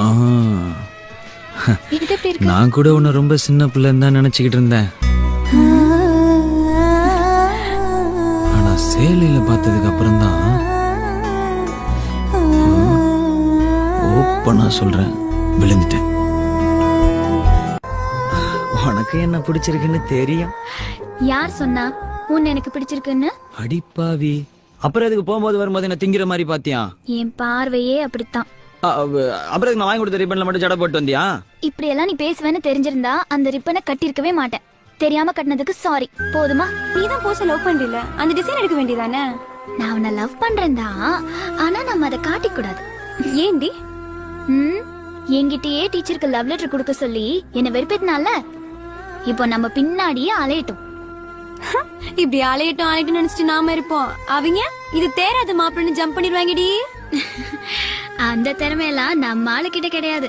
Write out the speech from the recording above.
ஆ, இது எப்படி இருக்கு? நான் கூட உன்னை ரொம்ப சின்ன பிள்ளைன்னு தான் நினைச்சுக்கிட்டு இருந்தேன். ஆனா சேலையில பார்த்ததுக்கு அப்புறம் தான் ஓப்பனா சொல்றேன், விழுந்துட்டேன். உனக்கு என்ன பிடிச்சிருக்குன்னு தெரியும். யார் சொன்னா உன்னை எனக்கு பிடிச்சிருக்குன்னு? அடிப்பாவி, அப்புறம் அதுக்கு போகும்போது வரும்போது என்ன திங்கிற மாதிரி பாத்தியா? என் பார்வையே அப்படித்தான். அப்புறம் அதுக்கு நான் வாங்கி கொடுத்த ரிப்பன்ல மட்டும் ஜடை போட்டு வந்தியா? இப்படி எல்லாம் நீ பேசுவேன்னு தெரிஞ்சிருந்தா அந்த ரிப்பனை கட்டியிருக்கவே மாட்டேன். தெரியாம கட்டினதுக்கு சாரி. போதுமா? நீதான் போஸ லவ் பண்றீல, அந்த டிசைன் எடுக்க வேண்டியதானே? நான் உன்னை லவ் பண்றேன் தான், ஆனா நம்ம அதை காட்டிக் கூடாது. ஏண்டி? என்கிட்டயே டீச்சருக்கு லவ் லெட்டர் கொடுக்க சொல்லி என்ன வெறுப்பேத்தினால, இப்போ நம்ம பின்னாடியே அலையட்டும். இப்படி அலையட்டும் நினைச்சிட்டு நாம இருப்போம். அவங்க இது தேராத மாப்பிள்ளன்னு ஜம்ப் பண்ணிடுவாங்கடி. அந்த திறமையெல்லாம் நம்ம ஆளுகிட்ட கிடையாது.